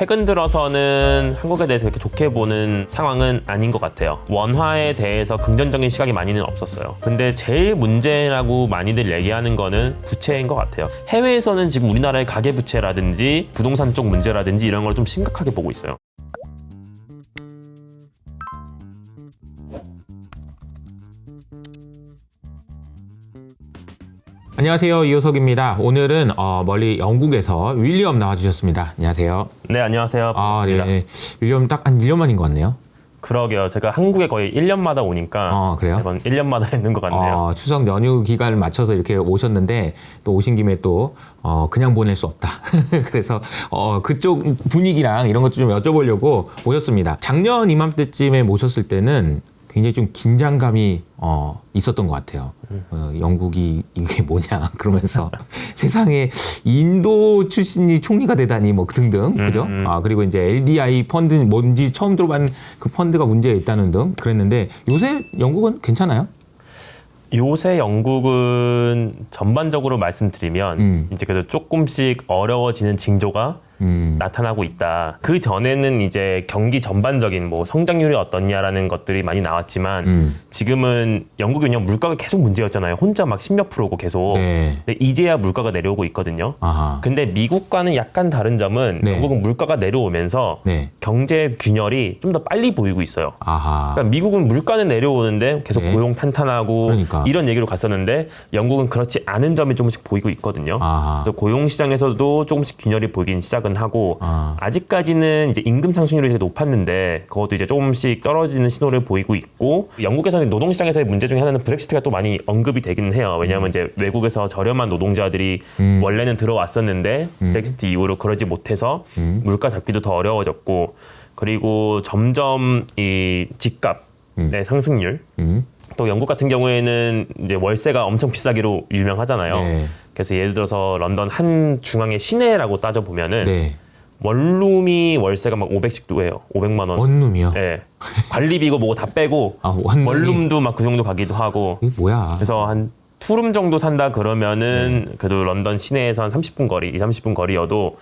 최근 들어서는 한국에 대해서 이렇게 좋게 보는 상황은 아닌 것 같아요. 원화에 대해서 긍정적인 시각이 많이는 없었어요. 근데 제일 문제라고 많이들 얘기하는 거는 부채인 것 같아요. 해외에서는 지금 우리나라의 가계부채라든지 부동산 쪽 문제라든지 이런 걸 좀 심각하게 보고 있어요. 안녕하세요, 이호석입니다. 오늘은 멀리 영국에서 윌리엄 나와주셨습니다. 안녕하세요. 네, 안녕하세요. 반갑습니다. 네. 윌리엄 딱 한 1년 만인 것 같네요. 그러게요. 제가 한국에 거의 1년마다 오니까 그래요? 매번 1년마다 있는 것 같네요. 추석 연휴 기간을 맞춰서 이렇게 오셨는데 또 오신 김에 또 그냥 보낼 수 없다. 그래서 그쪽 분위기랑 이런 것도 좀 여쭤보려고 모셨습니다. 작년 이맘때쯤에 모셨을 때는 굉장히 좀 긴장감이 있었던 것 같아요. 영국이 이게 뭐냐 그러면서 세상에 인도 출신이 총리가 되다니 뭐 등등 그죠? 그리고 이제 LDI 펀드 뭔지 처음 들어본 그 펀드가 문제가 있다는 등 그랬는데 요새 영국은 괜찮아요? 요새 영국은 전반적으로 말씀드리면 이제 그래도 조금씩 어려워지는 징조가 나타나고 있다. 그 전에는 이제 경기 전반적인 뭐 성장률이 어떻냐라는 것들이 많이 나왔지만 지금은 영국이 그냥 물가가 계속 문제였잖아요. 혼자 막 10몇 프로고 계속. 네. 근데 이제야 물가가 내려오고 있거든요. 아하. 근데 미국과는 약간 다른 점은 네. 영국은 물가가 내려오면서 네. 경제 균열이 좀 더 빨리 보이고 있어요. 아하. 그러니까 미국은 물가는 내려오는데 계속 네. 고용 탄탄하고 그러니까. 이런 얘기로 갔었는데 영국은 그렇지 않은 점이 조금씩 보이고 있거든요. 아하. 그래서 고용 시장에서도 조금씩 균열이 보이긴 시작은 하고 아직까지는 이제 임금 상승률이 되게 높았는데 그것도 이제 조금씩 떨어지는 신호를 보이고 있고 영국에서는 노동 시장에서의 문제 중에 하나는 브렉시트가 또 많이 언급이 되기는 해요. 왜냐하면 이제 외국에서 저렴한 노동자들이 원래는 들어왔었는데 브렉시트 이후로 그러지 못해서 물가 잡기도 더 어려워졌고 그리고 점점 이 집값의 상승률 또 영국 같은 경우에는 이제 월세가 엄청 비싸기로 유명하잖아요. 네. 그래서 예를 들어서 런던 한 중앙의 시내라고 따져보면은 네. 원룸이 월세가 막 500씩도 해요. 500만 원. 원룸이요? 네. 관리비고 뭐고 다 빼고 원룸이? 원룸도 막 그 정도 가기도 하고. 이게 뭐야? 그래서 한 투룸 정도 산다 그러면은 그래도 런던 시내에서 한 30분 거리, 20, 30분 거리여도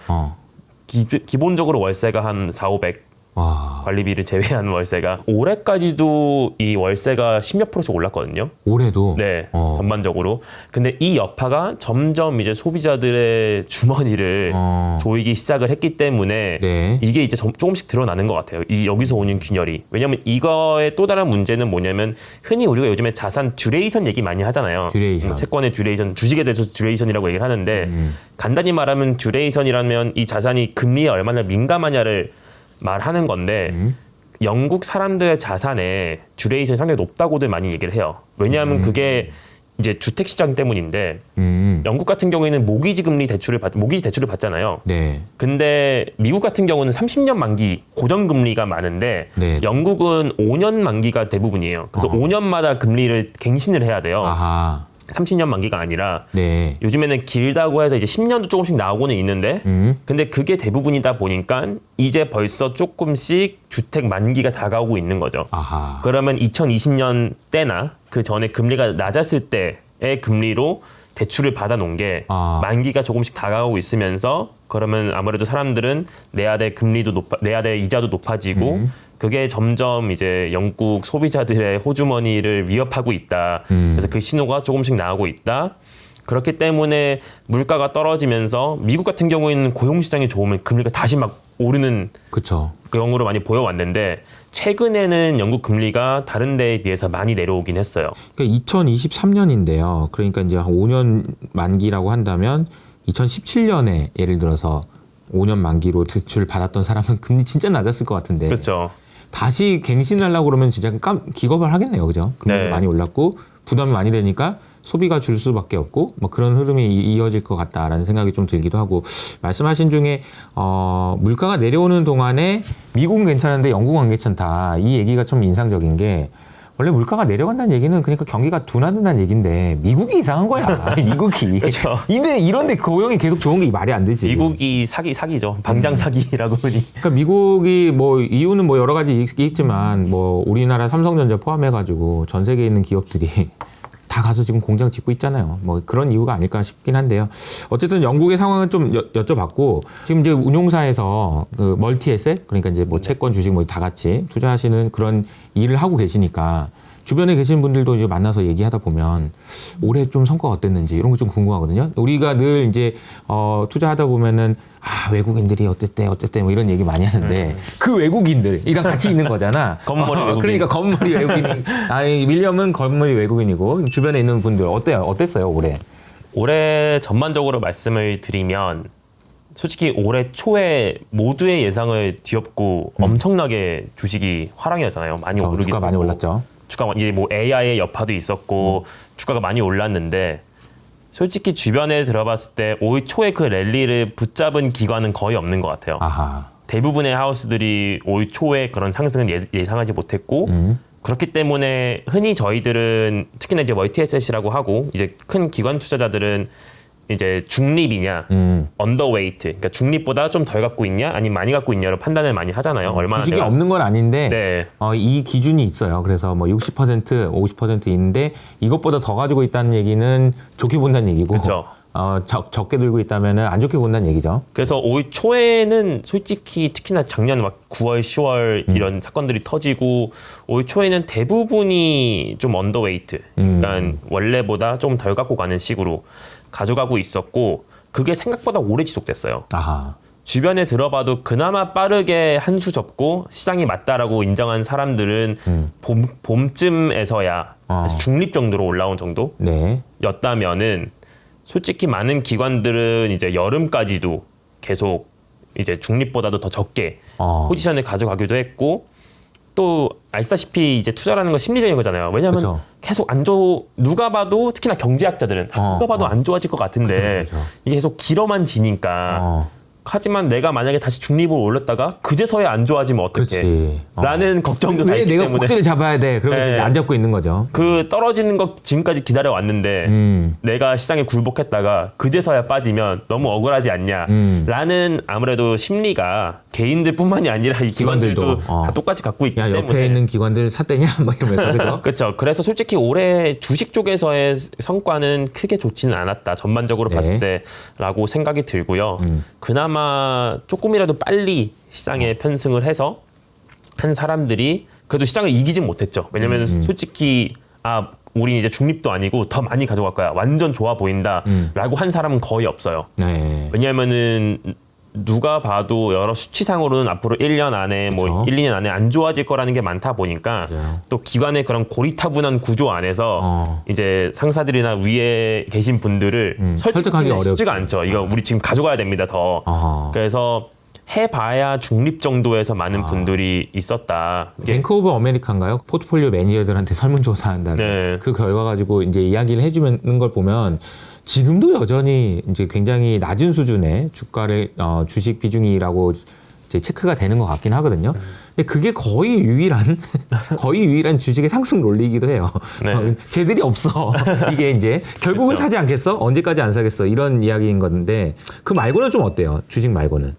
기본적으로 월세가 한 4, 500 와. 관리비를 제외한 월세가 올해까지도 이 월세가 10몇 프로씩 올랐거든요. 올해도? 네, 전반적으로. 근데 이 여파가 점점 이제 소비자들의 주머니를 조이기 시작을 했기 때문에 네. 이게 이제 조금씩 드러나는 것 같아요. 이 여기서 오는 균열이. 왜냐하면 이거의 또 다른 문제는 뭐냐면 흔히 우리가 요즘에 자산 듀레이션 얘기 많이 하잖아요. 듀레이션. 채권의 듀레이션, 주식에 대해서 듀레이션이라고 얘기를 하는데 간단히 말하면 듀레이션이라면 이 자산이 금리에 얼마나 민감하냐를 말하는 건데 영국 사람들의 자산에 듀레이션이 상당히 높다고들 많이 얘기를 해요. 왜냐하면 그게 이제 주택 시장 때문인데 영국 같은 경우에는 모기지 대출을 받잖아요. 네. 근데 미국 같은 경우는 30년 만기 고정금리가 많은데 네. 영국은 5년 만기가 대부분이에요. 그래서 5년마다 금리를 갱신을 해야 돼요. 아하. 30년 만기가 아니라 네. 요즘에는 길다고 해서 이제 10년도 조금씩 나오고는 있는데 근데 그게 대부분이다 보니까 이제 벌써 조금씩 주택 만기가 다가오고 있는 거죠. 아하. 그러면 2020년 때나 그 전에 금리가 낮았을 때의 금리로 대출을 받아놓은 게 만기가 조금씩 다가오고 있으면서 그러면 아무래도 사람들은 내야 될 내야 될 이자도 높아지고 그게 점점 이제 영국 소비자들의 호주머니를 위협하고 있다. 그래서 그 신호가 조금씩 나오고 있다. 그렇기 때문에 물가가 떨어지면서 미국 같은 경우에는 고용 시장이 좋으면 금리가 다시 막 오르는 그쵸. 경우로 많이 보여왔는데 최근에는 영국 금리가 다른 데에 비해서 많이 내려오긴 했어요. 그러니까 2023년인데요. 그러니까 이제 한 5년 만기라고 한다면 2017년에 예를 들어서 5년 만기로 대출 받았던 사람은 금리 진짜 낮았을 것 같은데. 그렇죠. 다시 갱신하려고 그러면 진짜 기겁을 하겠네요. 그죠? 금리가 네. 많이 올랐고 부담이 많이 되니까 소비가 줄 수밖에 없고 뭐 그런 흐름이 이어질 것 같다라는 생각이 좀 들기도 하고 말씀하신 중에 물가가 내려오는 동안에 미국은 괜찮은데 영국은 안 괜찮다. 이 얘기가 좀 인상적인 게 원래 물가가 내려간다는 얘기는 그러니까 경기가 둔화된다는 얘기인데 미국이 이상한 거야. 미국이. 그렇죠. 근데 이런데 고용이 계속 좋은 게 말이 안 되지. 미국이 사기죠. 방장 사기라고 보니. 그러니까 미국이 뭐 이유는 뭐 여러 가지 있겠지만 뭐 우리나라 삼성전자 포함해가지고 전 세계에 있는 기업들이 다 가서 지금 공장 짓고 있잖아요. 뭐 그런 이유가 아닐까 싶긴 한데요. 어쨌든 영국의 상황은 좀 여쭤봤고 지금 이제 운용사에서 그 멀티에셋 그러니까 이제 뭐 채권, 주식 뭐 다 같이 투자하시는 그런 일을 하고 계시니까 주변에 계신 분들도 이제 만나서 얘기하다 보면 올해 좀 성과가 어땠는지 이런 거 좀 궁금하거든요. 우리가 늘 이제 투자하다 보면은 외국인들이 어땠대 뭐 이런 얘기 많이 하는데 그 외국인들이랑 같이 있는 거잖아. 검은머리 외국인. 그러니까 검은머리 외국인. 아니 윌리엄은 검은머리 외국인이고 주변에 있는 분들 어땠어요 올해? 올해 전반적으로 말씀을 드리면 솔직히 올해 초에 모두의 예상을 뒤엎고 엄청나게 주식이 화랑이었잖아요. 많이 오르기도 주가 많이 하고. 올랐죠. 주가가 이제 뭐 AI의 여파도 있었고 주가가 많이 올랐는데 솔직히 주변에 들어봤을 때 올 초에 그 랠리를 붙잡은 기관은 거의 없는 것 같아요. 아하. 대부분의 하우스들이 올 초에 그런 상승은 예상하지 못했고 그렇기 때문에 흔히 저희들은 특히나 이제 멀티에셋이라고 하고 이제 큰 기관 투자자들은 이제 중립이냐, 언더웨이트, 그러니까 중립보다 좀 덜 갖고 있냐, 아니면 많이 갖고 있냐로 판단을 많이 하잖아요. 얼마나 주식이 내가 없는 건 아닌데 네. 이 기준이 있어요. 그래서 뭐 60%, 50% 있는데 이것보다 더 가지고 있다는 얘기는 좋게 본다는 얘기고 그쵸. 적게 들고 있다면은 안 좋게 본다는 얘기죠. 그래서 올 초에는 솔직히 특히나 작년 막 9월, 10월 이런 사건들이 터지고 올 초에는 대부분이 좀 언더웨이트, 그러니까 원래보다 좀 덜 갖고 가는 식으로 가져가고 있었고 그게 생각보다 오래 지속됐어요. 아하. 주변에 들어봐도 그나마 빠르게 한 수 접고 시장이 맞다라고 인정한 사람들은 봄쯤에서야 다시 중립 정도로 올라온 네. 정도였다면은 솔직히 많은 기관들은 이제 여름까지도 계속 이제 중립보다도 더 적게 포지션을 가져가기도 했고 또 아시다시피 이제 투자라는 건 심리적인 거잖아요. 왜냐하면 그쵸. 계속 누가 봐도 특히나 경제학자들은 누가 봐도 안 좋아질 것 같은데 그쵸. 이게 계속 길어만 지니까 하지만 내가 만약에 다시 중립으로 올렸다가 그제서야 안 좋아지면 어떡해 그렇지. 라는 걱정도 다 왜 있기 내가 때문에 꼭지를 잡아야 돼? 그러면서 네. 이제 안 잡고 있는 거죠. 그 떨어지는 거 지금까지 기다려 왔는데 내가 시장에 굴복했다가 그제서야 빠지면 너무 억울하지 않냐 라는 아무래도 심리가 개인들뿐만이 아니라 이 기관들도 기관들도. 다 똑같이 갖고 있기 야 때문에 옆에 있는 기관들 샀대냐? 뭐 이러면서 그죠? 그렇죠. 그래서 솔직히 올해 주식 쪽에서의 성과는 크게 좋지는 않았다. 전반적으로 네. 봤을 때라고 생각이 들고요. 그나마 조금이라도 빨리 시장에 편승을 해서 한 사람들이 그래도 시장을 이기진 못했죠. 왜냐면 솔직히 우린 이제 중립도 아니고 더 많이 가져갈 거야. 완전 좋아 보인다라고 한 사람은 거의 없어요. 네. 왜냐면은 누가 봐도 여러 수치상으로는 앞으로 1년 안에 뭐 그쵸. 1, 2년 안에 안 좋아질 거라는 게 많다 보니까 맞아요. 또 기관의 그런 고리타분한 구조 안에서 이제 상사들이나 위에 계신 분들을 설득하기 설득하기 어렵죠. 쉽지가 않죠. 이거 우리 지금 가져가야 됩니다. 더. 아하. 그래서 해봐야 중립 정도에서 많은 분들이 있었다. 이게 뱅크 오브 아메리카인가요? 포트폴리오 매니저들한테 설문조사한다는 네. 그 결과 가지고 이제 이야기를 해주는 걸 보면 지금도 여전히 이제 굉장히 낮은 수준의 주가를 주식 비중이라고 이제 체크가 되는 것 같긴 하거든요. 근데 그게 거의 유일한 주식의 상승 논리이기도 해요. 네. 쟤들이 없어. 이게 이제 결국은 그렇죠. 사지 않겠어? 언제까지 안 사겠어? 이런 이야기인 건데 그 말고는 좀 어때요? 주식 말고는?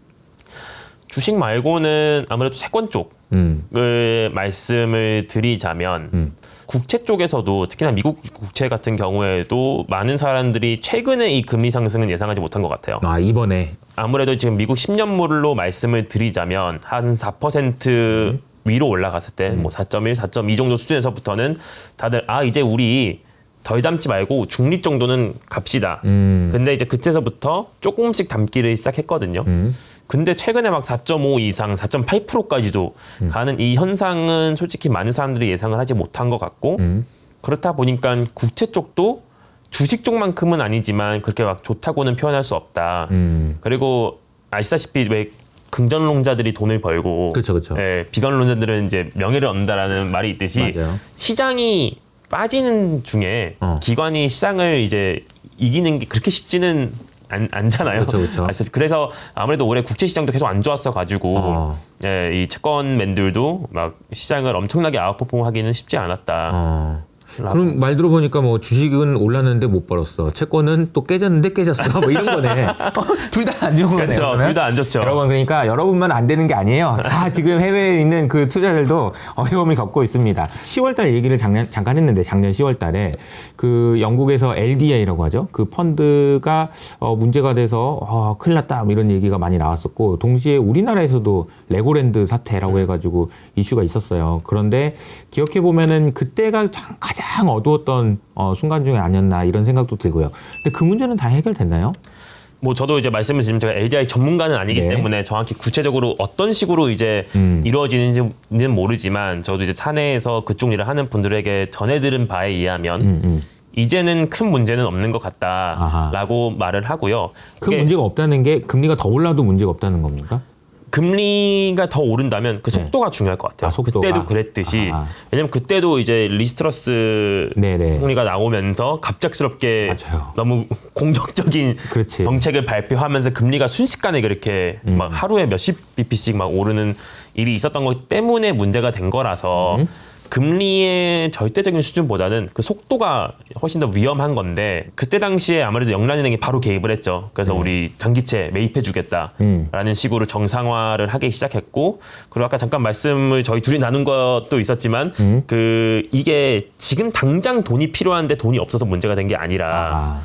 주식 말고는 아무래도 채권 쪽을 말씀을 드리자면 국채 쪽에서도 특히나 미국 국채 같은 경우에도 많은 사람들이 최근에 이 금리 상승은 예상하지 못한 것 같아요. 이번에 아무래도 지금 미국 10년물로 말씀을 드리자면 한 4% 위로 올라갔을 때 뭐 4.1, 4.2 정도 수준에서부터는 다들 이제 우리 덜 담지 말고 중립 정도는 갑시다. 근데 이제 그때서부터 조금씩 담기를 시작했거든요. 근데 최근에 막 4.5 이상, 4.8%까지도 가는 이 현상은 솔직히 많은 사람들이 예상을 하지 못한 것 같고 그렇다 보니까 국채 쪽도 주식 쪽만큼은 아니지만 그렇게 막 좋다고는 표현할 수 없다. 그리고 아시다시피 왜 긍정론자들이 돈을 벌고 그렇죠. 비관론자들은 이제 명예를 얻는다라는 말이 있듯이 맞아요. 시장이 빠지는 중에 기관이 시장을 이제 이기는 게 그렇게 쉽지는 않잖아요. 그렇죠. 그래서 아무래도 올해 국채 시장도 계속 안 좋았어 가지고 이 채권맨들도 막 시장을 엄청나게 아웃퍼폼하기는 쉽지 않았다. 그럼 말 들어보니까 뭐 주식은 올랐는데 못 벌었어. 채권은 또 깨졌는데 깨졌어. 뭐 이런 거네. 둘 다 안 좋은 거네요. 그렇죠. 둘 다 안 좋죠. 여러분 그러니까 여러분만 안 되는 게 아니에요. 다 지금 해외에 있는 그 투자자들도 어려움을 겪고 있습니다. 10월달 얘기를 잠깐 했는데 작년 10월달에 그 영국에서 LDI라고 하죠. 그 펀드가 문제가 돼서 큰일 났다 뭐 이런 얘기가 많이 나왔었고 동시에 우리나라에서도 레고랜드 사태라고 해가지고 이슈가 있었어요. 그런데 기억해 보면은 그때가 가장 어두웠던 순간 중에 아니었나 이런 생각도 들고요. 근데 그 문제는 다 해결됐나요? 뭐 저도 이제 말씀을 드리면 제가 LDI 전문가는 아니기 네. 때문에 정확히 구체적으로 어떤 식으로 이제 이루어지는지는 모르지만 저도 이제 사내에서 그쪽 일을 하는 분들에게 전해들은 바에 의하면 이제는 큰 문제는 없는 것 같다라고 말을 하고요. 큰 문제가 없다는 게 금리가 더 올라도 문제가 없다는 겁니까? 금리가 더 오른다면 그 네. 속도가 중요할 것 같아요. 속도가. 그때도 그랬듯이 아하. 왜냐면 그때도 이제 리스트러스 네네. 총리가 나오면서 갑작스럽게 맞아요. 너무 공격적인 그렇지. 정책을 발표하면서 금리가 순식간에 그렇게 막 하루에 몇십 bp씩 막 오르는 일이 있었던 것 때문에 문제가 된 거라서 금리의 절대적인 수준보다는 그 속도가 훨씬 더 위험한 건데 그때 당시에 아무래도 영란은행이 바로 개입을 했죠. 그래서 우리 장기채 매입해주겠다라는 식으로 정상화를 하기 시작했고 그리고 아까 잠깐 말씀을 저희 둘이 나눈 것도 있었지만 그 이게 지금 당장 돈이 필요한데 돈이 없어서 문제가 된 게 아니라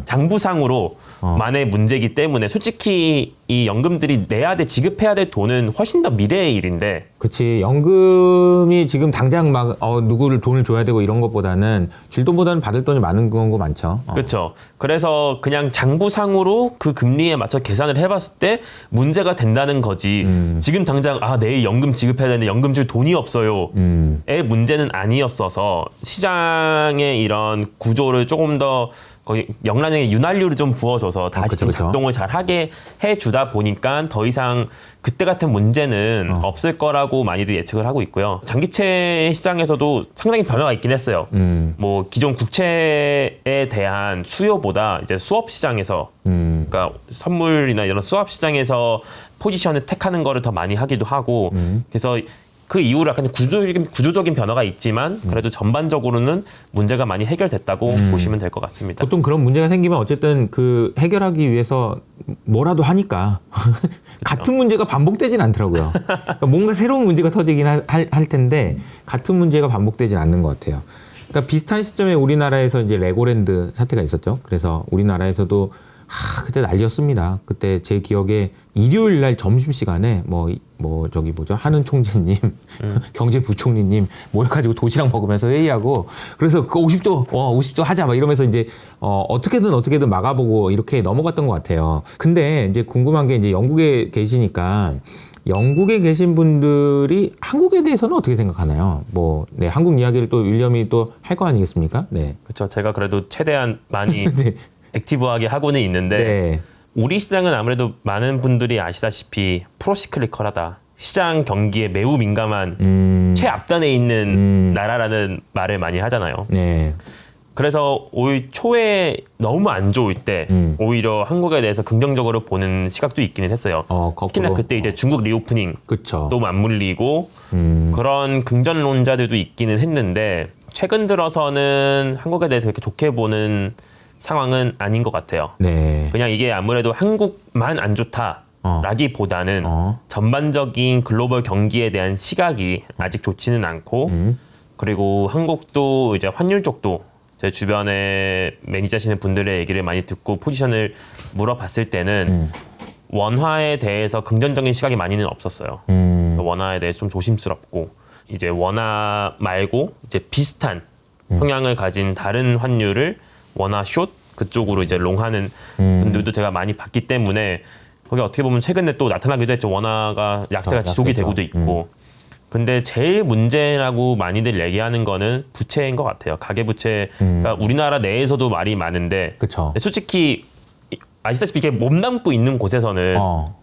장부상으로 만의 문제이기 때문에 솔직히 이 연금들이 내야 돼 지급해야 될 돈은 훨씬 더 미래의 일인데 그치. 연금이 지금 당장 막 누구를 돈을 줘야 되고 이런 것보다는 줄 돈보다는 받을 돈이 많은 경우가 많죠. 그렇죠. 그래서 그냥 장부상으로 그 금리에 맞춰 계산을 해봤을 때 문제가 된다는 거지. 지금 당장 내일 연금 지급해야 되는데 연금 줄 돈이 없어요의 문제는 아니었어서 시장의 이런 구조를 조금 더 거의 영란에 윤활유를 좀 부어줘서 다시 좀 작동을 잘 하게 해주다 보니까 더 이상 그때 같은 문제는 없을 거라고 많이들 예측을 하고 있고요. 장기채 시장에서도 상당히 변화가 있긴 했어요. 뭐 기존 국채에 대한 수요보다 이제 수업 시장에서 그러니까 선물이나 이런 수업 시장에서 포지션을 택하는 거를 더 많이 하기도 하고 그래서 그 이후로 약간 구조적인 변화가 있지만 그래도 전반적으로는 문제가 많이 해결됐다고 보시면 될 것 같습니다. 보통 그런 문제가 생기면 어쨌든 그 해결하기 위해서 뭐라도 하니까 같은 문제가 반복되진 않더라고요. 그러니까 뭔가 새로운 문제가 터지긴 할 텐데 같은 문제가 반복되진 않는 것 같아요. 그러니까 비슷한 시점에 우리나라에서 이제 레고랜드 사태가 있었죠. 그래서 우리나라에서도 그때 난리였습니다. 그때 제 기억에 일요일 날 점심시간에 하는 총재님, 경제부총리님 모여가지고 도시락 먹으면서 회의하고 그래서 그 50조 하자 막 이러면서 이제 어떻게든 막아보고 이렇게 넘어갔던 것 같아요. 근데 이제 궁금한 게 이제 영국에 계시니까 영국에 계신 분들이 한국에 대해서는 어떻게 생각하나요? 한국 이야기를 또 윌리엄이 또 할 거 아니겠습니까? 네. 그렇죠. 제가 그래도 최대한 많이 네. 액티브하게 하고는 있는데 네. 우리 시장은 아무래도 많은 분들이 아시다시피 프로시클리컬하다. 시장 경기에 매우 민감한 최앞단에 있는 나라라는 말을 많이 하잖아요. 네. 그래서 올 초에 너무 안 좋을 때 오히려 한국에 대해서 긍정적으로 보는 시각도 있기는 했어요. 특히나 그때 이제 중국 리오프닝 그쵸. 또 맞물리고 그런 긍정론자들도 있기는 했는데 최근 들어서는 한국에 대해서 그렇게 좋게 보는 상황은 아닌 것 같아요. 네. 그냥 이게 아무래도 한국만 안 좋다라기보다는 전반적인 글로벌 경기에 대한 시각이 아직 좋지는 않고 그리고 한국도 이제 환율 쪽도 제 주변에 매니저시는 분들의 얘기를 많이 듣고 포지션을 물어봤을 때는 원화에 대해서 긍정적인 시각이 많이는 없었어요. 그래서 원화에 대해서 좀 조심스럽고 이제 원화 말고 이제 비슷한 성향을 가진 다른 환율을 원화 숏 그쪽으로 이제 롱하는 분들도 제가 많이 봤기 때문에 거기 어떻게 보면 최근에 또 나타나기도 했죠. 원화가 약세가 지속이 되고도 있고. 근데 제일 문제라고 많이들 얘기하는 거는 부채인 것 같아요. 가계부채가 우리나라 내에서도 말이 많은데 그쵸. 솔직히 아시다시피 이게 몸담고 있는 곳에서는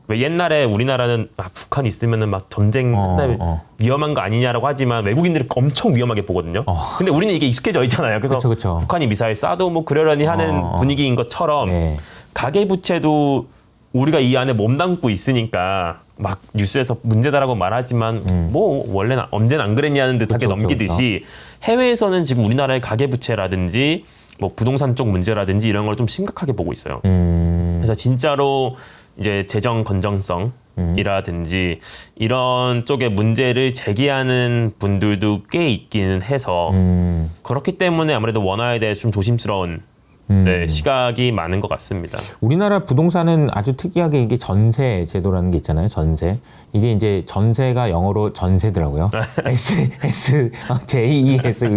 왜 옛날에 우리나라는 북한 있으면은 막 전쟁 맨날 위험한 거 아니냐라고 하지만 외국인들이 엄청 위험하게 보거든요. 근데 우리는 이게 익숙해져 있잖아요. 그래서 그쵸. 북한이 미사일 쏴도 뭐 그러려니 하는 분위기인 것처럼 네. 가계부채도 우리가 이 안에 몸담고 있으니까 막 뉴스에서 문제다라고 말하지만 뭐 원래는 언제는 안 그랬냐는 듯하게 그쵸, 넘기듯이 해외에서는 지금 우리나라의 가계부채라든지 뭐 부동산 쪽 문제라든지 이런 걸 좀 심각하게 보고 있어요. 그래서 진짜로 이제 재정 건정성이라든지 이런 쪽의 문제를 제기하는 분들도 꽤 있기는 해서 그렇기 때문에 아무래도 원화에 대해 좀 조심스러운 네, 시각이 많은 것 같습니다. 우리나라 부동산은 아주 특이하게 이게 전세 제도라는 게 있잖아요. 전세. 이게 이제 전세가 영어로 전세더라고요. JES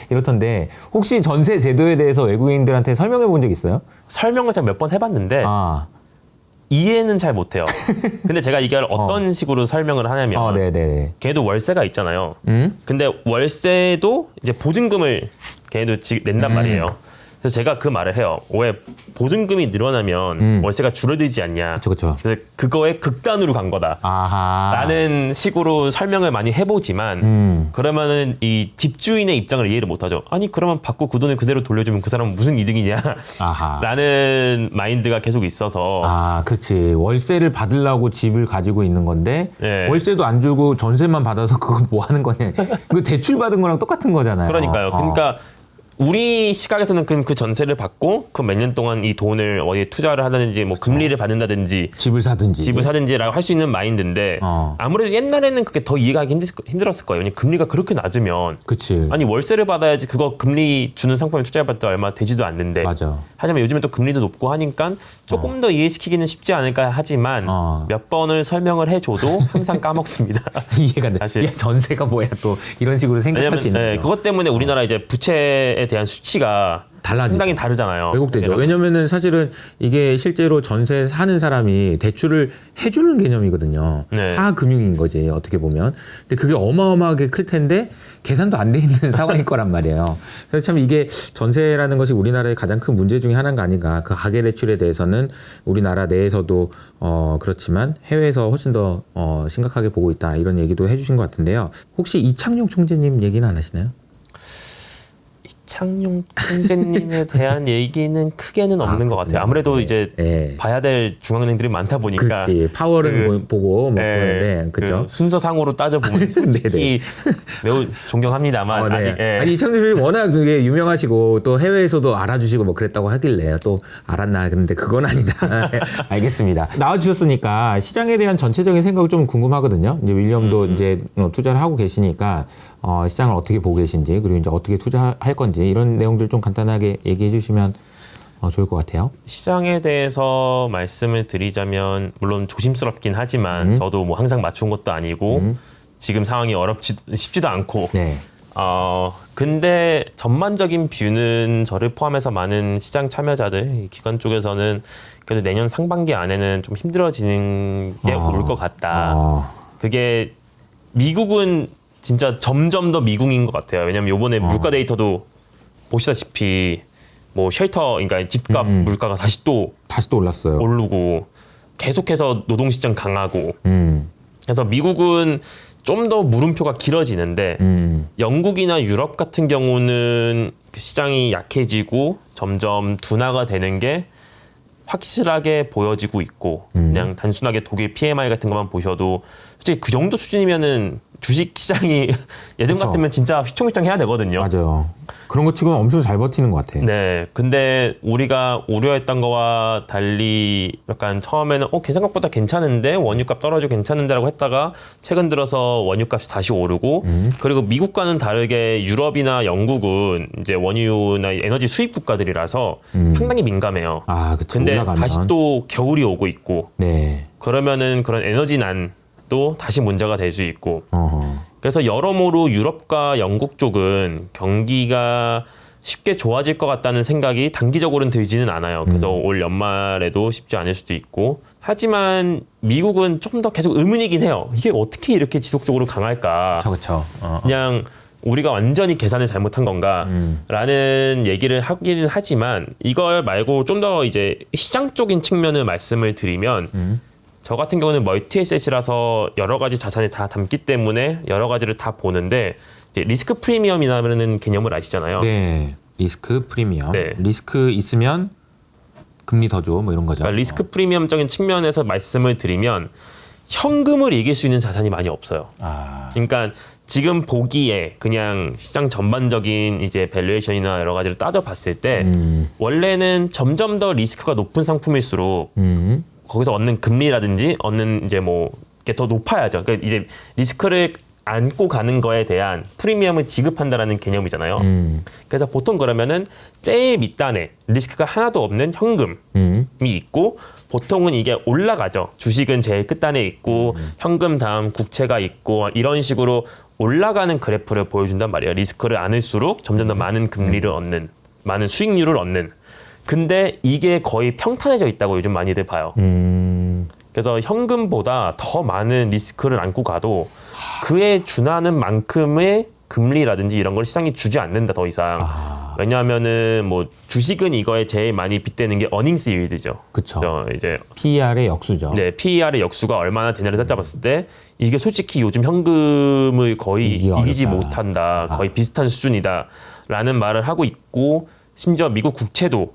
이렇던데 혹시 전세 제도에 대해서 외국인들한테 설명해 본 적 있어요? 설명을 제가 몇 번 해봤는데 아, 이해는 잘 못해요. 근데 제가 이걸 어떤 식으로 설명을 하냐면 네네네. 걔도 월세가 있잖아요. 근데 월세도 이제 보증금을 걔도 낸단 말이에요. 그래서 제가 그 말을 해요. 왜 보증금이 늘어나면 월세가 줄어들지 않냐. 그쵸. 그래서 그거에 극단으로 간 거다. 아하. 라는 식으로 설명을 많이 해보지만 그러면은 이 집주인의 입장을 이해를 못하죠. 아니 그러면 받고 그 돈을 그대로 돌려주면 그 사람은 무슨 이득이냐 아하. 라는 마인드가 계속 있어서 아, 그렇지. 월세를 받으려고 집을 가지고 있는 건데 네. 월세도 안 주고 전세만 받아서 그건 뭐 하는 거냐. 그 대출 받은 거랑 똑같은 거잖아요. 그러니까요. 그러니까 우리 시각에서는 그 전세를 받고 그 몇 년 동안 이 돈을 어디에 투자를 하든지 뭐 금리를 받는다든지 집을 사든지라고 할 수 있는 마인드인데 아무래도 옛날에는 그게 더 이해가 하기 힘들었을 거예요. 왜냐면 금리가 그렇게 낮으면 그치. 아니 월세를 받아야지 그거 금리 주는 상품에 투자해봤자 얼마 되지도 않는데 맞아. 하지만 요즘에 또 금리도 높고 하니까 조금 더 이해시키기는 쉽지 않을까 하지만 몇 번을 설명을 해줘도 항상 까먹습니다. 이해가 안 돼. 사실. 야, 전세가 뭐야 또 이런 식으로 생각할 왜냐면 수 있는 거예요. 그것 때문에 우리나라 이제 부채에 대한 수치가 달라지죠. 상당히 다르잖아요. 왜곡되죠. 왜냐면은 사실은 이게 실제로 전세 사는 사람이 대출을 해주는 개념이거든요. 네. 하금융인 거지 어떻게 보면. 근데 그게 어마어마하게 클 텐데 계산도 안 돼 있는 상황일 거란 말이에요. 그래서 참 이게 전세라는 것이 우리나라의 가장 큰 문제 중에 하나가 아닌가. 그 가계 대출에 대해서는 우리나라 내에서도 그렇지만 해외에서 훨씬 더 심각하게 보고 있다 이런 얘기도 해주신 것 같은데요. 혹시 이창용 총재님 얘기는 안 하시나요? 창용 총재님에 대한 얘기는 크게는 없는 것 같아요. 아무래도 이제 봐야 될 중앙은행들이 많다 보니까 그렇지. 파월은 보고 뭐 보는데 그죠? 순서상으로 따져보면 솔직히 매우 존경합니다만 아직 아니 이창용 선생님 워낙 그게 유명하시고 또 해외에서도 알아주시고 뭐 그랬다고 하길래 또 알았나 근데 그건 아니다. 알겠습니다. 나와주셨으니까 시장에 대한 전체적인 생각을 좀 궁금하거든요. 이제 윌리엄도 이제 투자를 하고 계시니까 시장을 어떻게 보고 계신지 그리고 이제 어떻게 투자할 건지 이런 내용들 좀 간단하게 얘기해 주시면 좋을 것 같아요. 시장에 대해서 말씀을 드리자면 물론 조심스럽긴 하지만 저도 뭐 항상 맞춘 것도 아니고 지금 상황이 쉽지도 않고 근데 전반적인 뷰는 저를 포함해서 많은 시장 참여자들 기관 쪽에서는 그래도 내년 상반기 안에는 좀 힘들어지는 게 올 것 같다. 그게 미국은 진짜 점점 더 미궁인 것 같아요. 왜냐면 이번에 물가 데이터도 보시다시피 뭐 쉘터, 그러니까 집값 물가가 다시 또 올랐어요. 오르고 계속해서 노동시장 강하고 그래서 미국은 좀 더 물음표가 길어지는데 영국이나 유럽 같은 경우는 그 시장이 약해지고 점점 둔화가 되는 게 확실하게 보여지고 있고 그냥 단순하게 독일 PMI 같은 것만 보셔도 솔직히 그 정도 수준이면은 주식 시장이 예전 그쵸. 같으면 진짜 휘청휘청 해야 되거든요. 맞아요. 그런 거 치고는 엄청 잘 버티는 것 같아요. 네, 근데 우리가 우려했던 거와 달리 약간 처음에는 생각보다 괜찮은데 원유값 떨어지고 괜찮은데라고 했다가 최근 들어서 원유값이 다시 오르고 그리고 미국과는 다르게 유럽이나 영국은 이제 원유나 에너지 수입 국가들이라서 상당히 민감해요. 아, 그쵸. 근데 올라가면. 다시 또 겨울이 오고 있고 네. 그러면은 그런 에너지 난도 다시 문제가 될 수 있고 어허. 그래서 여러모로 유럽과 영국 쪽은 경기가 쉽게 좋아질 것 같다는 생각이 단기적으로는 들지는 않아요. 그래서 올 연말에도 쉽지 않을 수도 있고 하지만 미국은 좀 더 계속 의문이긴 해요. 이게 어떻게 이렇게 지속적으로 강할까? 그렇죠. 그냥 우리가 완전히 계산을 잘못한 건가? 라는 얘기를 하기는 하지만 이걸 말고 좀 더 이제 시장적인 측면을 말씀을 드리면 저 같은 경우는 멀티에셋이라서 여러 가지 자산이 다 담기 때문에 여러 가지를 다 보는데 이제 리스크 프리미엄이라는 개념을 아시잖아요. 네. 리스크 프리미엄. 네. 리스크 있으면 금리 더 줘, 뭐 이런 거죠. 그러니까 리스크 프리미엄적인 측면에서 말씀을 드리면 현금을 이길 수 있는 자산이 많이 없어요. 그러니까 지금 보기에 그냥 시장 전반적인 이제 밸류에이션이나 여러 가지를 따져봤을 때 원래는 점점 더 리스크가 높은 상품일수록 거기서 얻는 금리라든지 얻는 이제 뭐 이게 더 높아야죠. 그러니까 이제 리스크를 안고 가는 거에 대한 프리미엄을 지급한다라는 개념이잖아요. 그래서 보통 그러면은 제일 밑단에 리스크가 하나도 없는 현금이 있고 보통은 이게 올라가죠. 주식은 제일 끝단에 있고 현금 다음 국채가 있고 이런 식으로 올라가는 그래프를 보여준단 말이에요. 리스크를 안을수록 점점 더 많은 금리를 얻는, 많은 수익률을 얻는. 근데 이게 거의 평탄해져 있다고 요즘 많이들 봐요. 그래서 현금보다 더 많은 리스크를 안고 가도 그에 준하는 만큼의 금리라든지 이런 걸 시장이 주지 않는다 더 이상. 왜냐하면은 뭐 주식은 이거에 제일 많이 빗대는 게 어닝스 일드죠. 그렇죠. 이제 PER의 역수죠. 네, PER의 역수가 얼마나 되냐를 따져봤을 때 이게 솔직히 요즘 현금을 거의 이기지 어렵다. 못한다. 거의 비슷한 수준이다라는 말을 하고 있고 심지어 미국 국채도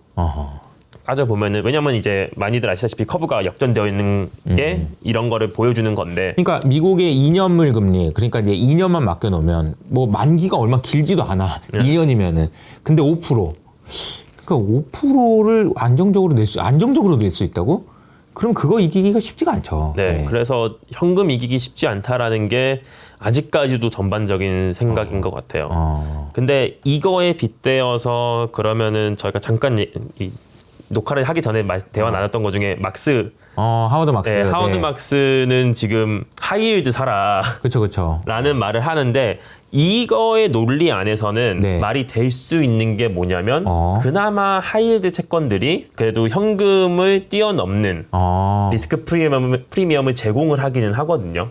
따져보면은 왜냐면 이제 많이들 아시다시피 커브가 역전되어 있는 게 이런 거를 보여주는 건데 그러니까 미국의 2년물 금리, 그러니까 이제 2년만 맡겨놓으면 뭐 만기가 얼마 길지도 않아. 2년이면은. 근데 5%. 그러니까 5%를 안정적으로 낼 수 있다고? 그럼 그거 이기기가 쉽지가 않죠. 네, 그래서 현금 이기기 쉽지 않다라는 게 아직까지도 전반적인 생각인 것 같아요. 근데 이거에 빗대어서 그러면은 저희가 잠깐 이 녹화를 하기 전에 대화 나눴던 것 중에 막스, 하워드 막스. 네, 하워드 막스는 지금 하이힐드 사라. 그렇죠. 라는 말을 하는데 이거의 논리 안에서는 네. 말이 될 수 있는 게 뭐냐면 그나마 하이힐드 채권들이 그래도 현금을 뛰어넘는 리스크 프리미엄을 제공을 하기는 하거든요.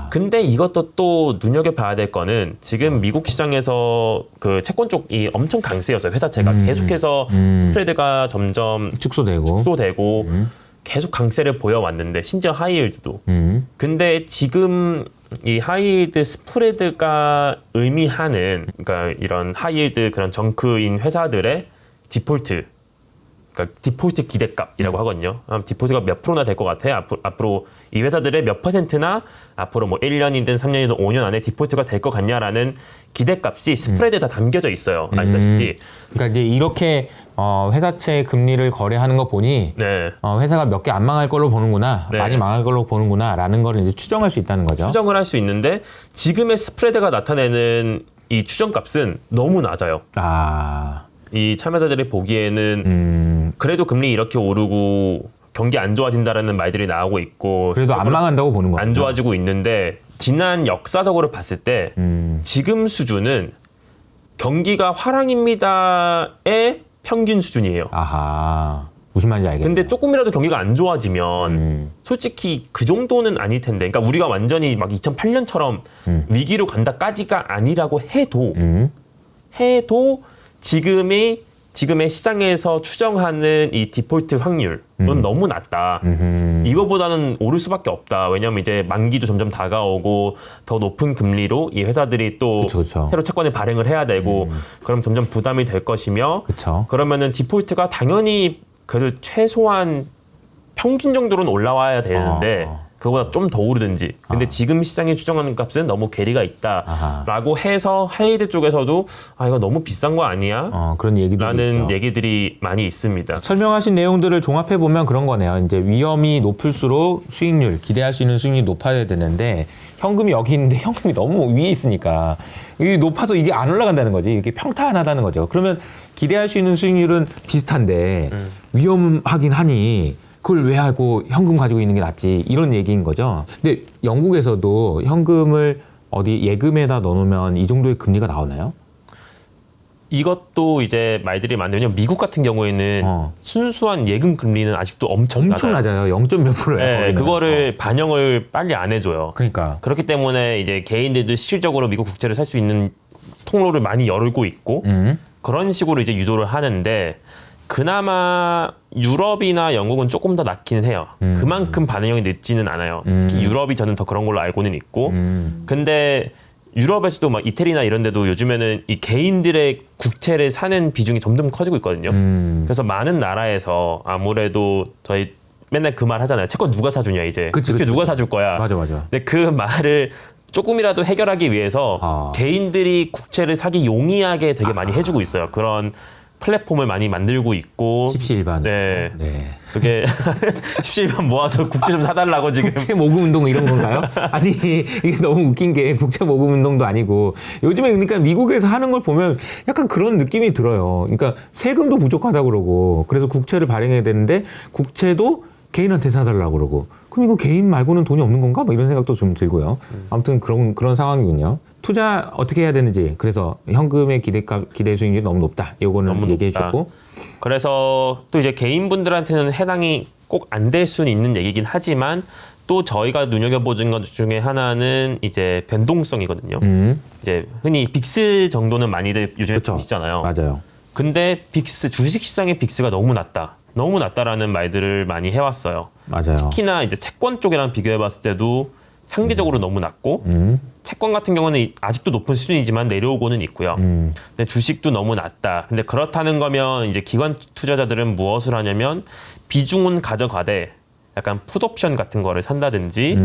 근데 이것도 또 눈여겨봐야 될 거는 지금 미국 시장에서 그 채권 쪽이 엄청 강세였어요. 회사채가 계속해서 스프레드가 점점 축소되고 계속 강세를 보여왔는데 심지어 하이힐드도. 근데 지금 이 하이힐드 스프레드가 의미하는 그러니까 이런 하이힐드 그런 정크인 회사들의 디폴트, 그러니까 디폴트 기대값이라고 하거든요. 디폴트가 몇 프로나 될 것 같아? 앞으로 이 회사들의 몇 퍼센트나 앞으로 뭐 1년이든 3년이든 5년 안에 디폴트가 될 것 같냐라는 기대값이 스프레드에 다 담겨져 있어요. 아시다시피. 그러니까 이제 이렇게 회사채 금리를 거래하는 거 보니 네. 회사가 몇 개 안 망할 걸로 보는구나, 네. 많이 망할 걸로 보는구나라는 걸 이제 추정할 수 있다는 거죠. 추정을 할 수 있는데 지금의 스프레드가 나타내는 이 추정값은 너무 낮아요. 이 참여자들이 보기에는 그래도 금리 이렇게 오르고 경기 안 좋아진다라는 말들이 나오고 있고 그래도 안 망한다고 보는 거예요. 안 좋아지고 있는데 지난 역사적으로 봤을 때 지금 수준은 경기가 화랑입니다의 평균 수준이에요. 무슨 말인지 알겠네요. 근데 조금이라도 경기가 안 좋아지면 솔직히 그 정도는 아닐 텐데, 그러니까 우리가 완전히 막 2008년처럼 위기로 간다까지가 아니라고 해도 지금의 시장에서 추정하는 이 디폴트 확률은 너무 낮다. 이거보다는 오를 수밖에 없다. 왜냐하면 이제 만기도 점점 다가오고 더 높은 금리로 이 회사들이 또 새로 채권을 발행을 해야 되고 그럼 점점 부담이 될 것이며 그러면은 디폴트가 당연히 그래도 최소한 평균 정도로는 올라와야 되는데 그거보다 좀 더 오르든지. 근데 지금 시장이 추정하는 값은 너무 괴리가 있다라고 해서 하이힐드 쪽에서도 이거 너무 비싼 거 아니야? 그런 얘기도 라는 있죠. 얘기들이 많이 있습니다. 설명하신 내용들을 종합해 보면 그런 거네요. 이제 위험이 높을수록 수익률, 기대할 수 있는 수익률이 높아야 되는데 현금이 여기 있는데 현금이 너무 위에 있으니까 이게 높아도 이게 안 올라간다는 거지. 이게 평탄하다는 거죠. 그러면 기대할 수 있는 수익률은 비슷한데 위험하긴 하니 그걸 왜 하고 현금 가지고 있는 게 낫지, 이런 얘기인 거죠. 근데 영국에서도 현금을 어디 예금에다 넣어놓으면 이 정도의 금리가 나오나요? 이것도 이제 말들이 많네요. 미국 같은 경우에는 순수한 예금 금리는 아직도 엄청 낮아요. 0. 몇 프로예요. 네, 그거를 반영을 빨리 안 해줘요. 그러니까 그렇기 때문에 이제 개인들도 실질적으로 미국 국채를 살 수 있는 통로를 많이 열고 있고 그런 식으로 이제 유도를 하는데, 그나마 유럽이나 영국은 조금 더 낮기는 해요. 그만큼 반영이 늦지는 않아요. 특히 유럽이 저는 더 그런 걸로 알고는 있고. 근데 유럽에서도 막 이태리나 이런 데도 요즘에는 이 개인들의 국채를 사는 비중이 점점 커지고 있거든요. 그래서 많은 나라에서 아무래도 저희 맨날 그 말 하잖아요. 채권 누가 사주냐 이제. 그치, 국채 누가 사줄 거야. 맞아. 근데 그 말을 조금이라도 해결하기 위해서 개인들이 국채를 사기 용이하게 되게 많이 해주고 있어요. 그런 플랫폼을 많이 만들고 있고. 십시일반. 네. 그게 십시일반 모아서 국채 좀 사달라고 지금. 국채 모금 운동 이런 건가요? 아니 이게 너무 웃긴 게 국채 모금 운동도 아니고 요즘에 그러니까 미국에서 하는 걸 보면 약간 그런 느낌이 들어요. 그러니까 세금도 부족하다 그러고 그래서 국채를 발행해야 되는데 국채도 개인한테 사달라고 그러고 그럼 이거 개인 말고는 돈이 없는 건가? 뭐 이런 생각도 좀 들고요. 아무튼 그런 상황이군요. 투자 어떻게 해야 되는지 그래서 현금의 기대 수익률이 너무 높다. 이거는 얘기해 주셨고 그래서 또 이제 개인분들한테는 해당이 꼭 안 될 수는 있는 얘기긴 하지만 또 저희가 눈여겨보는 것 중에 하나는 이제 변동성이거든요. 이제 흔히 빅스 정도는 많이들 요즘에 그쵸. 보시잖아요. 맞아요. 근데 빅스 주식시장의 빅스가 너무 낮다라는 말들을 많이 해왔어요. 맞아요. 특히나 이제 채권 쪽이랑 비교해봤을 때도 상대적으로 너무 낮고 채권 같은 경우는 아직도 높은 수준이지만 내려오고는 있고요. 근데 주식도 너무 낮다. 근데 그렇다는 거면 이제 기관 투자자들은 무엇을 하냐면 비중은 가져가되 약간 풋옵션 같은 거를 산다든지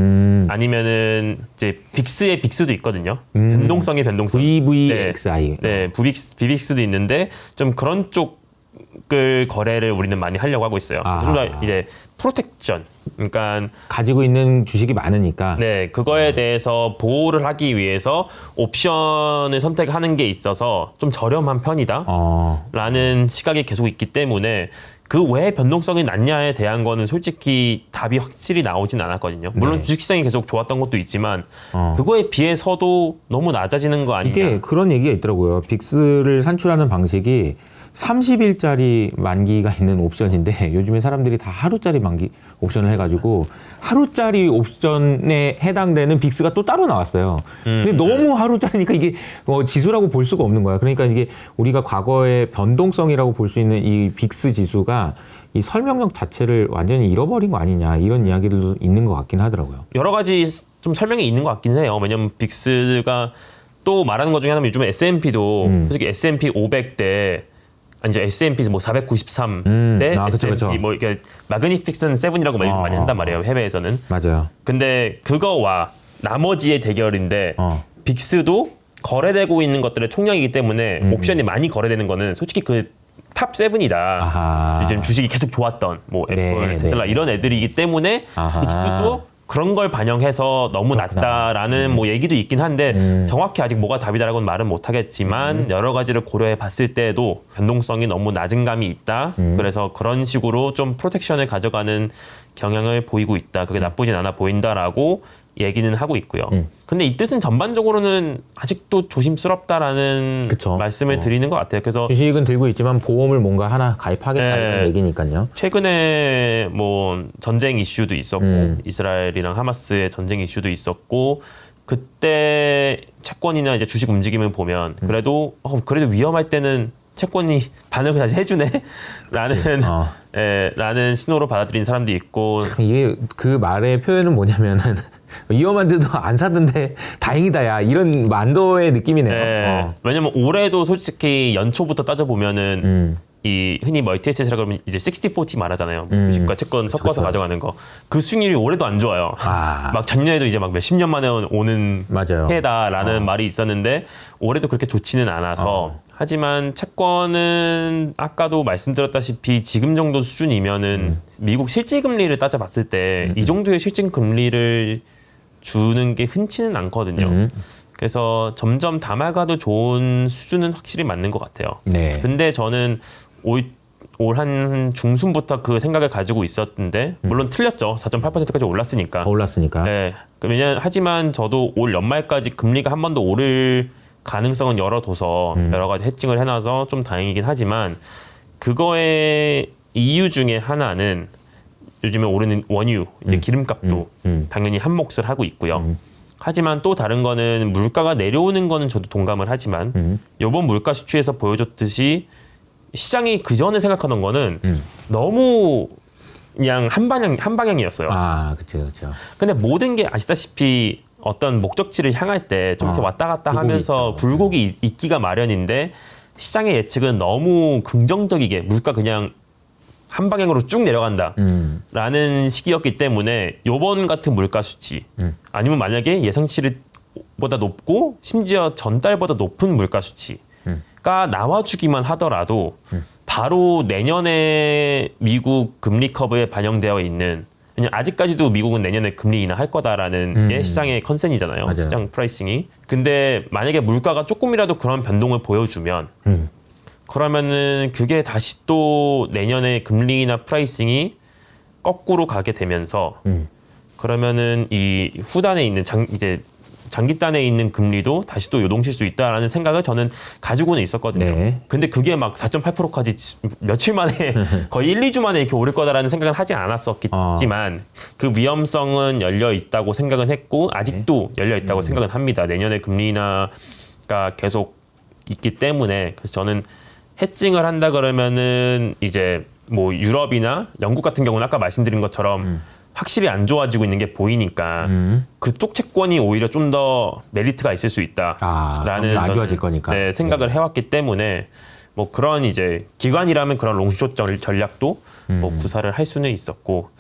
아니면은 이제 빅스의 빅스도 있거든요. 변동성이 변동성. VVXI. 네, 비빅스도 있는데 좀 그런 쪽을 거래를 우리는 많이 하려고 하고 있어요. 좀 더 이제 프로텍션. 그러니까 가지고 있는 주식이 많으니까. 네, 그거에 대해서 보호를 하기 위해서 옵션을 선택하는 게 있어서 좀 저렴한 편이다라는 시각이 계속 있기 때문에 그 왜 변동성이 낮냐에 대한 거는 솔직히 답이 확실히 나오진 않았거든요. 물론 주식시장이 계속 좋았던 것도 있지만 그거에 비해서도 너무 낮아지는 거 아니냐. 이게 그런 얘기가 있더라고요. 빅스를 산출하는 방식이 30일짜리 만기가 있는 옵션인데 요즘에 사람들이 다 하루짜리 만기 옵션을 해가지고 하루짜리 옵션에 해당되는 빅스가 또 따로 나왔어요. 근데 너무 하루짜리니까 이게 지수라고 볼 수가 없는 거야. 그러니까 이게 우리가 과거의 변동성이라고 볼 수 있는 이 빅스 지수가 이 설명력 자체를 완전히 잃어버린 거 아니냐 이런 이야기들도 있는 것 같긴 하더라고요. 여러 가지 좀 설명이 있는 것 같긴 해요. 왜냐면 빅스가 또 말하는 것 중에 하나는 요즘에 S&P도 솔직히 S&P 500대 이제 S&P 뭐 493 대 S&P 그쵸. 뭐 이게 마그니픽슨 7이라고 많이 한단 말이에요. 해외에서는. 맞아요. 근데 그거와 나머지의 대결인데 빅스도 거래되고 있는 것들의 총량이기 때문에 옵션이 많이 거래되는 거는 솔직히 그 탑 7이다. 요즘 주식이 계속 좋았던 뭐 애플, 테슬라 이런 애들이기 때문에 빅스도 그런 걸 반영해서 너무 낮다라는 뭐 얘기도 있긴 한데 정확히 아직 뭐가 답이다라고는 말은 못하겠지만 여러 가지를 고려해 봤을 때도 변동성이 너무 낮은 감이 있다. 그래서 그런 식으로 좀 프로텍션을 가져가는 경향을 보이고 있다. 그게 나쁘진 않아 보인다라고 얘기는 하고 있고요. 근데 이 뜻은 전반적으로는 아직도 조심스럽다라는 말씀을 드리는 것 같아요. 그래서 주식은 들고 있지만 보험을 뭔가 하나 가입하겠다 이런 얘기니까요. 최근에 뭐 전쟁 이슈도 있었고 이스라엘이랑 하마스의 전쟁 이슈도 있었고 그때 채권이나 이제 주식 움직임을 보면 그래도 위험할 때는 채권이 반응을 다시 해주네 라는 신호로 받아들인 사람도 있고 이게 그 말의 표현은 뭐냐면은 위험한데도 안 사던데 다행이다 야 이런 만도의 느낌이네요. 왜냐면 올해도 솔직히 연초부터 따져보면은 이 흔히 멀티에셋이라고 하면 이제 60-40 말하잖아요. 주식과 채권 섞어서 가져가는 거. 그 수익률이 올해도 안 좋아요. 막 작년에도 이제 막 몇십 년 만에 오는 해다라는 말이 있었는데 올해도 그렇게 좋지는 않아서 하지만 채권은 아까도 말씀드렸다시피 지금 정도 수준이면은 미국 실질금리를 따져봤을 때 이 정도의 실질금리를 주는 게 흔치는 않거든요. 그래서 점점 담아가도 좋은 수준은 확실히 맞는 것 같아요. 근데 저는 올 한 중순부터 그 생각을 가지고 있었는데 물론 틀렸죠. 4.8%까지 올랐으니까. 더 올랐으니까. 하지만 저도 올 연말까지 금리가 한 번 더 오를 가능성은 열어둬서 여러 가지 해칭을 해놔서 좀 다행이긴 하지만 그거의 이유 중에 하나는 요즘에 오르는 원유, 이제 기름값도 당연히 한 몫을 하고 있고요. 하지만 또 다른 거는 물가가 내려오는 거는 저도 동감을 하지만 이번 물가 수치에서 보여줬듯이 시장이 그 전에 생각하던 거는 너무 그냥 한 방향이었어요. 그렇죠. 근데 모든 게 아시다시피 어떤 목적지를 향할 때 좀 이렇게 왔다 갔다 하면서 굴곡이 있기가 마련인데 시장의 예측은 너무 긍정적이게 물가 그냥 한 방향으로 쭉 내려간다라는 시기였기 때문에 요번 같은 물가 수치 아니면 만약에 예상치보다 높고 심지어 전달보다 높은 물가 수치가 나와주기만 하더라도 바로 내년에 미국 금리 커브에 반영되어 있는 왜냐면 아직까지도 미국은 내년에 금리 인하할 거다라는 게 시장의 컨센이잖아요. 맞아요. 시장 프라이싱이. 근데 만약에 물가가 조금이라도 그런 변동을 보여주면 그러면은 그게 다시 또 내년에 금리나 프라이싱이 거꾸로 가게 되면서 그러면은 이 후단에 있는 이제 장기단에 있는 금리도 다시 또 요동칠 수 있다라는 생각을 저는 가지고는 있었거든요. 네. 근데 그게 막 4.8%까지 며칠 만에 거의 1, 2주 만에 이렇게 오를 거다라는 생각은 하지 않았었지만 그 위험성은 열려 있다고 생각은 했고 아직도 열려 있다고 생각은 합니다. 내년에 금리 인하가 계속 있기 때문에 그래서 저는 해칭을 한다 그러면은 이제 뭐 유럽이나 영국 같은 경우는 아까 말씀드린 것처럼 확실히 안 좋아지고 있는 게 보이니까 그쪽 채권이 오히려 좀 더 메리트가 있을 수 있다라는 안 좋아질 거니까. 네, 생각을 해왔기 때문에 뭐 그런 이제 기관이라면 그런 롱숏 전략도 뭐 구사를 할 수는 있었고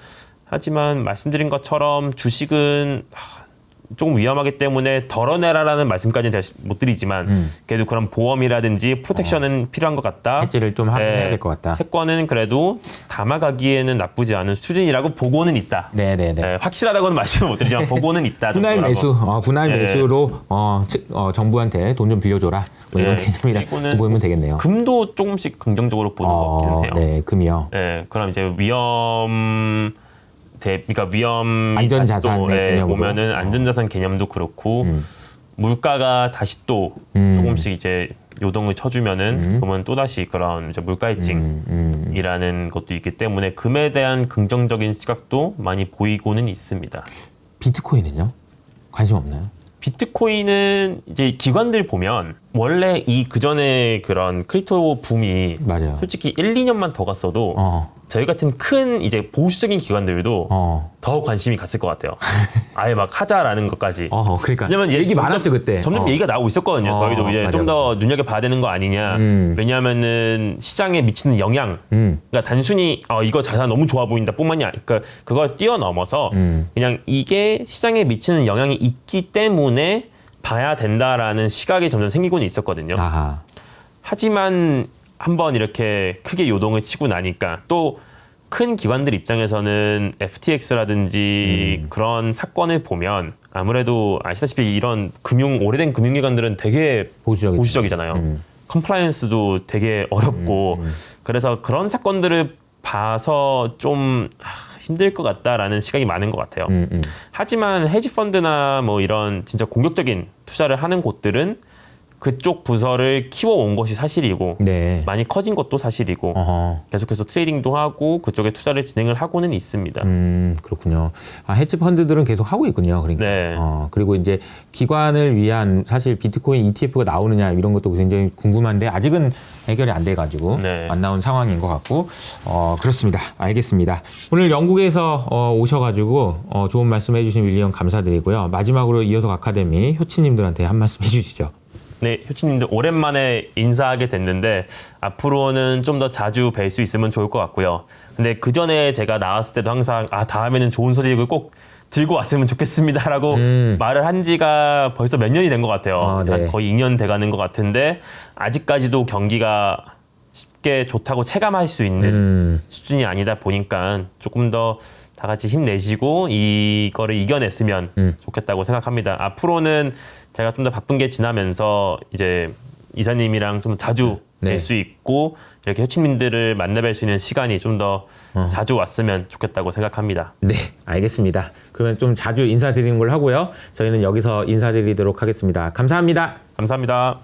하지만 말씀드린 것처럼 주식은 조금 위험하기 때문에 덜어내라라는 말씀까지는 못 드리지만 그래도 그런 보험이라든지 프로텍션은 필요한 것 같다. 해지를 좀 해야 될 것 같다. 채권은 그래도 담아가기에는 나쁘지 않은 수준이라고 보고는 있다. 네네네. 확실하다고는 말씀을 못 드리지만 보고는 있다. 분할 매수, 분할 네. 매수로 정부한테 돈 좀 빌려줘라. 뭐 이런 개념이라고 보면 되겠네요. 금도 조금씩 긍정적으로 보는 것 같긴 해요. 네, 금이요. 네, 그럼 이제 그러니까 위험 안전자산의 개념으로 보면은 안전자산 개념도 그렇고 물가가 다시 또 조금씩 이제 요동을 쳐주면은 그러면 또 다시 그런 이제 물가 해칭이라는 것도 있기 때문에 금에 대한 긍정적인 시각도 많이 보이고는 있습니다. 비트코인은요? 관심 없나요? 비트코인은 이제 기관들 보면 원래 이 그전에 그런 크립토 붐이 맞아요. 솔직히 1, 2년만 더 갔어도 저희 같은 큰 이제 보수적인 기관들도 더 관심이 갔을 것 같아요. 아예 막 하자라는 것까지. 그러니까. 왜냐면 얘기 많았죠 그때. 점점 얘기가 나오고 있었거든요. 저희도 이제 좀 더 눈여겨봐야 되는 거 아니냐. 왜냐하면은 시장에 미치는 영향. 그러니까 단순히 이거 자산 너무 좋아 보인다 뿐만이 아니라 그러니까 그걸 뛰어넘어서 그냥 이게 시장에 미치는 영향이 있기 때문에 봐야 된다라는 시각이 점점 생기고는 있었거든요. 아하. 하지만 한번 이렇게 크게 요동을 치고 나니까 또 큰 기관들 입장에서는 FTX라든지 그런 사건을 보면 아무래도 아시다시피 이런 오래된 금융기관들은 되게 보수적이잖아요. 컴플라이언스도 되게 어렵고 그래서 그런 사건들을 봐서 좀 힘들 것 같다라는 시각이 많은 것 같아요. 하지만 헤지펀드나 뭐 이런 진짜 공격적인 투자를 하는 곳들은 그쪽 부서를 키워온 것이 사실이고 네. 많이 커진 것도 사실이고 계속해서 트레이딩도 하고 그쪽에 투자를 진행을 하고는 있습니다. 그렇군요. 헤지 펀드들은 계속 하고 있군요. 그러니까. 네. 그리고 이제 기관을 위한 사실 비트코인 ETF가 나오느냐 이런 것도 굉장히 궁금한데 아직은 해결이 안 돼가지고 네. 안 나온 상황인 것 같고 그렇습니다. 알겠습니다. 오늘 영국에서 오셔가지고 좋은 말씀 해주신 윌리엄 감사드리고요. 마지막으로 이어서 아카데미 효치님들한테 한 말씀 해주시죠. 네, 효치님들 오랜만에 인사하게 됐는데 앞으로는 좀 더 자주 뵐 수 있으면 좋을 것 같고요. 근데 그 전에 제가 나왔을 때도 항상 다음에는 좋은 소식을 꼭 들고 왔으면 좋겠습니다라고 말을 한 지가 벌써 몇 년이 된 것 같아요. 네. 거의 2년 돼가는 것 같은데 아직까지도 경기가 쉽게 좋다고 체감할 수 있는 수준이 아니다 보니까 조금 더 다 같이 힘내시고 이거를 이겨냈으면 좋겠다고 생각합니다. 앞으로는 제가 좀 더 바쁜 게 지나면서 이제 이사님이랑 좀 자주 뵐 수 있고 이렇게 효친민들을 만나뵐 수 있는 시간이 좀 더 자주 왔으면 좋겠다고 생각합니다. 네, 알겠습니다. 그러면 좀 자주 인사드리는 걸 하고요. 저희는 여기서 인사드리도록 하겠습니다. 감사합니다. 감사합니다.